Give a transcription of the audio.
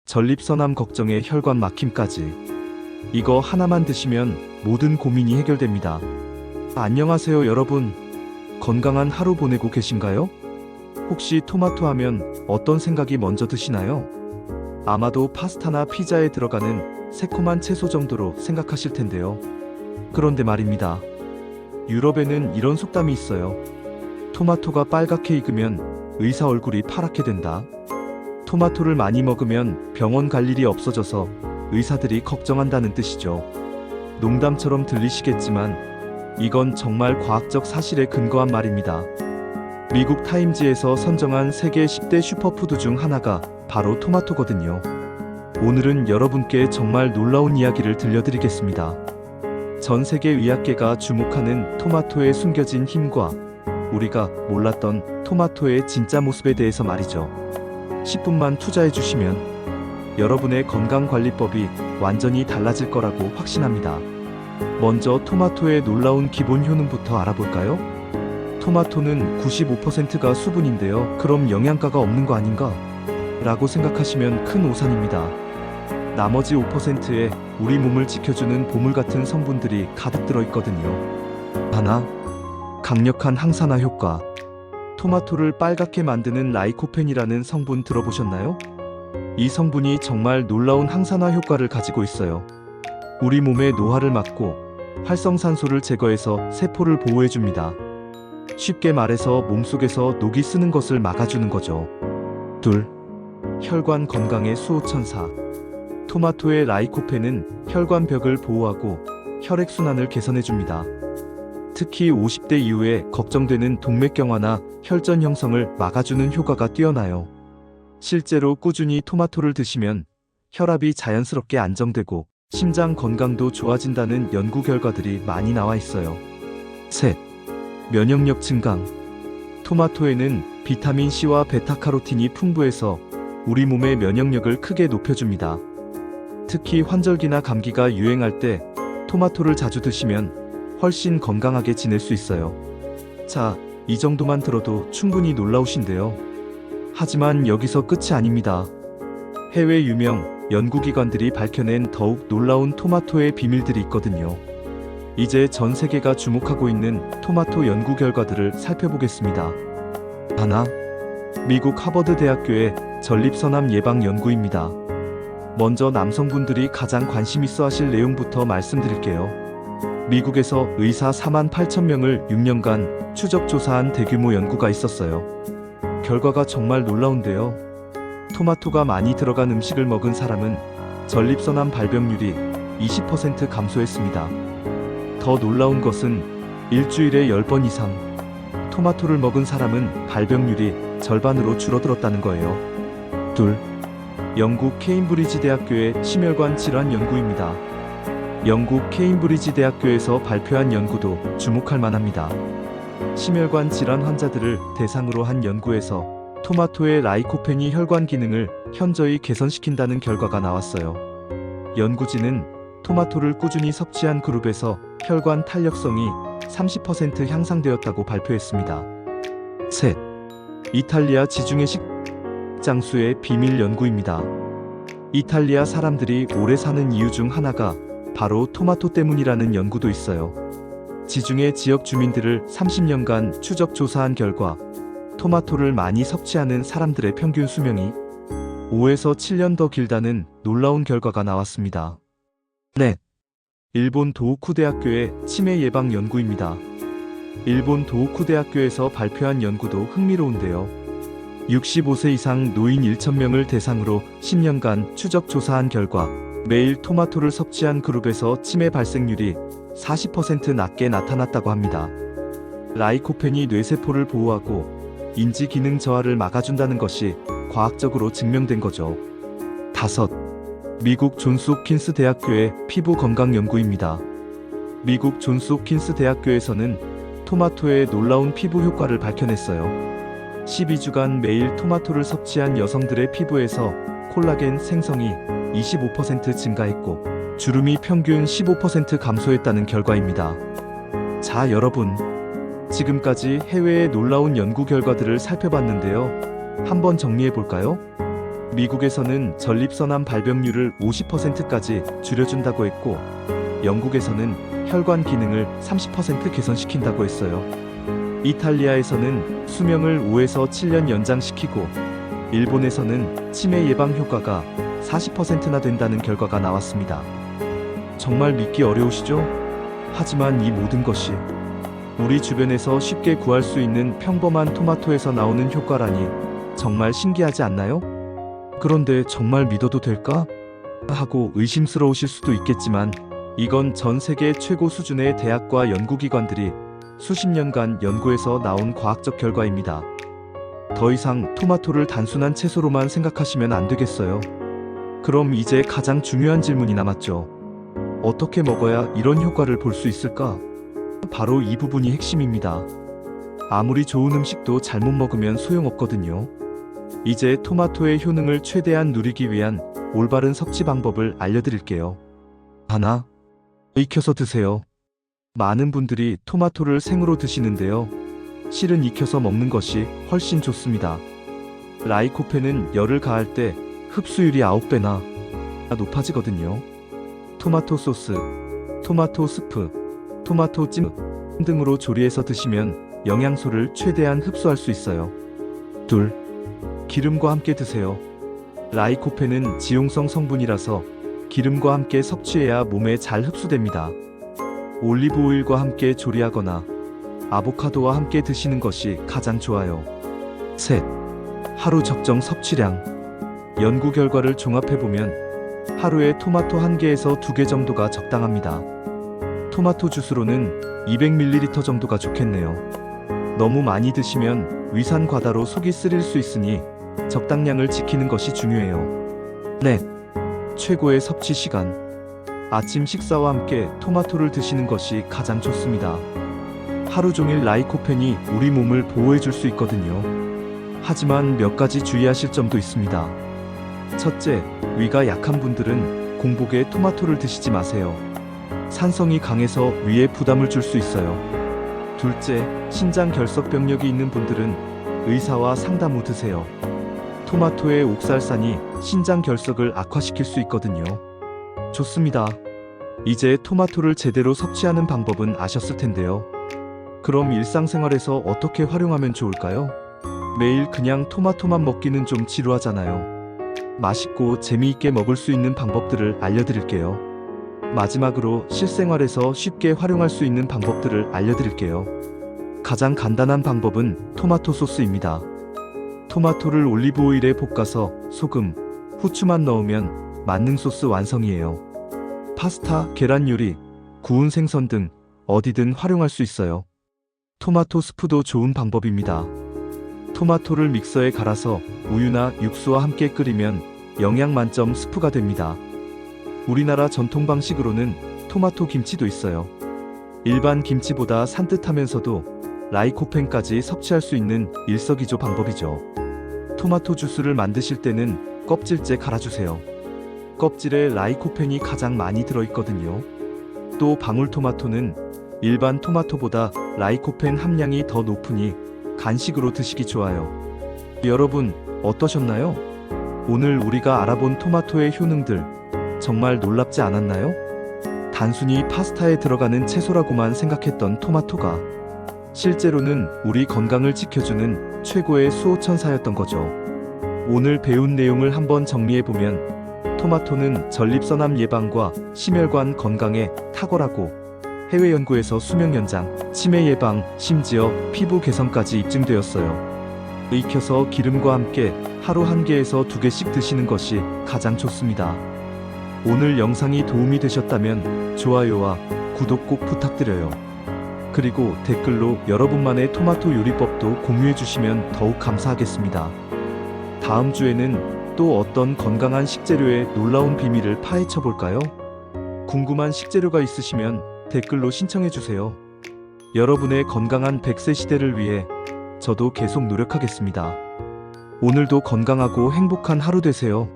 전립선암 걱정에 혈관 막힘까지. 이거 하나만 드시면 모든 고민이 해결됩니다. 안녕하세요 여러분. 건강한 하루 보내고 계신가요? 혹시 토마토 하면 어떤 생각이 먼저 드시나요? 아마도 파스타나 피자에 들어가는 새콤한 채소 정도로 생각하실 텐데요. 그런데 말입니다. 유럽에는 이런 속담이 있어요. 토마토가 빨갛게 익으면 의사 얼굴이 파랗게 된다. 토마토를 많이 먹으면 병원 갈 일이 없어져서 의사들이 걱정한다는 뜻이죠. 농담처럼 들리시겠지만 이건 정말 과학적 사실에 근거한 말입니다. 미국 타임지에서 선정한 세계 10대 슈퍼푸드 중 하나가 바로 토마토거든요. 오늘은 여러분께 정말 놀라운 이야기를 들려드리겠습니다. 전 세계 의학계가 주목하는 토마토의 숨겨진 힘과 우리가 몰랐던 토마토의 진짜 모습에 대해서 말이죠. 10분만 투자해 주시면 여러분의 건강관리법이 완전히 달라질 거라고 확신합니다. 먼저 토마토의 놀라운 기본 효능부터 알아볼까요? 토마토는 95%가 수분인데요. 그럼 영양가가 없는 거 아닌가? 라고 생각하시면 큰 오산입니다. 나머지 5%에 우리 몸을 지켜주는 보물 같은 성분들이 가득 들어있거든요. 하나, 강력한 항산화 효과. 토마토를 빨갛게 만드는 라이코펜이라는 성분 들어보셨나요? 이 성분이 정말 놀라운 항산화 효과를 가지고 있어요. 우리 몸의 노화를 막고 활성산소를 제거해서 세포를 보호해줍니다. 쉽게 말해서 몸속에서 녹이 쓰는 것을 막아주는 거죠. 둘, 혈관 건강의 수호천사. 토마토의 라이코펜은 혈관벽을 보호하고 혈액순환을 개선해줍니다. 특히 50대 이후에 걱정되는 동맥경화나 혈전 형성을 막아주는 효과가 뛰어나요. 실제로 꾸준히 토마토를 드시면 혈압이 자연스럽게 안정되고 심장 건강도 좋아진다는 연구 결과들이 많이 나와 있어요. 셋, 면역력 증강. 토마토에는 비타민 C와 베타카로틴이 풍부해서 우리 몸의 면역력을 크게 높여줍니다. 특히 환절기나 감기가 유행할 때 토마토를 자주 드시면 훨씬 건강하게 지낼 수 있어요. 자, 이 정도만 들어도 충분히 놀라우신데요. 하지만 여기서 끝이 아닙니다. 해외 유명 연구기관들이 밝혀낸 더욱 놀라운 토마토의 비밀들이 있거든요. 이제 전 세계가 주목하고 있는 토마토 연구 결과들을 살펴보겠습니다. 하나, 미국 하버드 대학교의 전립선암 예방 연구입니다. 먼저 남성분들이 가장 관심 있어 하실 내용부터 말씀드릴게요. 미국에서 의사 48,000명을 6년간 추적 조사한 대규모 연구가 있었어요. 결과가 정말 놀라운데요. 토마토가 많이 들어간 음식을 먹은 사람은 전립선암 발병률이 20% 감소했습니다. 더 놀라운 것은 일주일에 10번 이상 토마토를 먹은 사람은 발병률이 절반으로 줄어들었다는 거예요. 둘, 영국 케임브리지 대학교의 심혈관 질환 연구입니다. 영국 케임브리지 대학교에서 발표한 연구도 주목할 만합니다. 심혈관 질환 환자들을 대상으로 한 연구에서 토마토의 라이코펜이 혈관 기능을 현저히 개선시킨다는 결과가 나왔어요. 연구진은 토마토를 꾸준히 섭취한 그룹에서 혈관 탄력성이 30% 향상되었다고 발표했습니다. 셋, 이탈리아 지중해 식장수의 비밀 연구입니다. 이탈리아 사람들이 오래 사는 이유 중 하나가 바로 토마토 때문이라는 연구도 있어요. 지중해 지역 주민들을 30년간 추적 조사한 결과 토마토를 많이 섭취하는 사람들의 평균 수명이 5에서 7년 더 길다는 놀라운 결과가 나왔습니다. 넷, 일본 도호쿠 대학교의 치매 예방 연구입니다. 일본 도호쿠 대학교에서 발표한 연구도 흥미로운데요. 65세 이상 노인 1,000명을 대상으로 10년간 추적 조사한 결과 매일 토마토를 섭취한 그룹에서 치매 발생률이 40% 낮게 나타났다고 합니다. 라이코펜이 뇌세포를 보호하고 인지 기능 저하를 막아준다는 것이 과학적으로 증명된 거죠. 다섯, 미국 존스 홉킨스 대학교의 피부 건강 연구입니다. 미국 존스 홉킨스 대학교에서는 토마토의 놀라운 피부 효과를 밝혀냈어요. 12주간 매일 토마토를 섭취한 여성들의 피부에서 콜라겐 생성이 25% 증가했고 주름이 평균 15% 감소했다는 결과입니다. 자, 여러분, 지금까지 해외의 놀라운 연구 결과들을 살펴봤는데요. 한번 정리해 볼까요? 미국에서는 전립선암 발병률을 50%까지 줄여준다고 했고, 영국에서는 혈관 기능을 30% 개선시킨다고 했어요. 이탈리아에서는 수명을 5에서 7년 연장시키고, 일본에서는 치매 예방 효과가 40%나 된다는 결과가 나왔습니다. 정말 믿기 어려우시죠? 하지만 이 모든 것이 우리 주변에서 쉽게 구할 수 있는 평범한 토마토에서 나오는 효과라니 정말 신기하지 않나요? 그런데 정말 믿어도 될까? 하고 의심스러우실 수도 있겠지만, 이건 전 세계 최고 수준의 대학과 연구기관들이 수십 년간 연구해서 나온 과학적 결과입니다. 더 이상 토마토를 단순한 채소로만 생각하시면 안 되겠어요. 그럼 이제 가장 중요한 질문이 남았죠. 어떻게 먹어야 이런 효과를 볼 수 있을까? 바로 이 부분이 핵심입니다. 아무리 좋은 음식도 잘못 먹으면 소용없거든요. 이제 토마토의 효능을 최대한 누리기 위한 올바른 섭취 방법을 알려드릴게요. 하나, 익혀서 드세요. 많은 분들이 토마토를 생으로 드시는데요. 실은 익혀서 먹는 것이 훨씬 좋습니다. 라이코펜은 열을 가할 때 흡수율이 9배나 높아지거든요. 토마토 소스, 토마토 스프, 토마토 찜 등으로 조리해서 드시면 영양소를 최대한 흡수할 수 있어요. 둘, 기름과 함께 드세요. 라이코펜은 지용성 성분이라서 기름과 함께 섭취해야 몸에 잘 흡수됩니다. 올리브 오일과 함께 조리하거나 아보카도와 함께 드시는 것이 가장 좋아요. 셋, 하루 적정 섭취량. 연구 결과를 종합해보면 하루에 토마토 1개에서 2개 정도가 적당합니다. 토마토 주스로는 200ml 정도가 좋겠네요. 너무 많이 드시면 위산 과다로 속이 쓰릴 수 있으니 적당량을 지키는 것이 중요해요. 넷, 최고의 섭취 시간. 아침 식사와 함께 토마토를 드시는 것이 가장 좋습니다. 하루 종일 라이코펜이 우리 몸을 보호해 줄 수 있거든요. 하지만 몇 가지 주의하실 점도 있습니다. 첫째, 위가 약한 분들은 공복에 토마토를 드시지 마세요. 산성이 강해서 위에 부담을 줄 수 있어요. 둘째, 신장 결석 병력이 있는 분들은 의사와 상담 후 드세요. 토마토의 옥살산이 신장 결석을 악화시킬 수 있거든요. 좋습니다. 이제 토마토를 제대로 섭취하는 방법은 아셨을 텐데요. 그럼 일상생활에서 어떻게 활용하면 좋을까요? 매일 그냥 토마토만 먹기는 좀 지루하잖아요. 맛있고 재미있게 먹을 수 있는 방법들을 알려드릴게요. 마지막으로 실생활에서 쉽게 활용할 수 있는 방법들을 알려드릴게요. 가장 간단한 방법은 토마토 소스입니다. 토마토를 올리브 오일에 볶아서 소금, 후추만 넣으면 만능 소스 완성이에요. 파스타, 계란 요리, 구운 생선 등 어디든 활용할 수 있어요. 토마토 스프도 좋은 방법입니다. 토마토를 믹서에 갈아서 우유나 육수와 함께 끓이면 영양 만점 스프가 됩니다. 우리나라 전통 방식으로는 토마토 김치도 있어요. 일반 김치보다 산뜻하면서도 라이코펜까지 섭취할 수 있는 일석이조 방법이죠. 토마토 주스를 만드실 때는 껍질째 갈아주세요. 껍질에 라이코펜이 가장 많이 들어있거든요. 또 방울토마토는 일반 토마토보다 라이코펜 함량이 더 높으니 간식으로 드시기 좋아요. 여러분, 어떠셨나요? 오늘 우리가 알아본 토마토의 효능들 정말 놀랍지 않았나요? 단순히 파스타에 들어가는 채소라고만 생각했던 토마토가 실제로는 우리 건강을 지켜주는 최고의 수호천사였던 거죠. 오늘 배운 내용을 한번 정리해보면 토마토는 전립선암 예방과 심혈관 건강에 탁월하고 해외 연구에서 수명 연장, 치매 예방, 심지어 피부 개선까지 입증되었어요. 익혀서 기름과 함께 하루 1개에서 2개씩 드시는 것이 가장 좋습니다. 오늘 영상이 도움이 되셨다면 좋아요와 구독 꼭 부탁드려요. 그리고 댓글로 여러분만의 토마토 요리법도 공유해 주시면 더욱 감사하겠습니다. 다음 주에는 또 어떤 건강한 식재료의 놀라운 비밀을 파헤쳐 볼까요? 궁금한 식재료가 있으시면 댓글로 신청해 주세요. 여러분의 건강한 100세 시대를 위해 저도 계속 노력하겠습니다. 오늘도 건강하고 행복한 하루 되세요.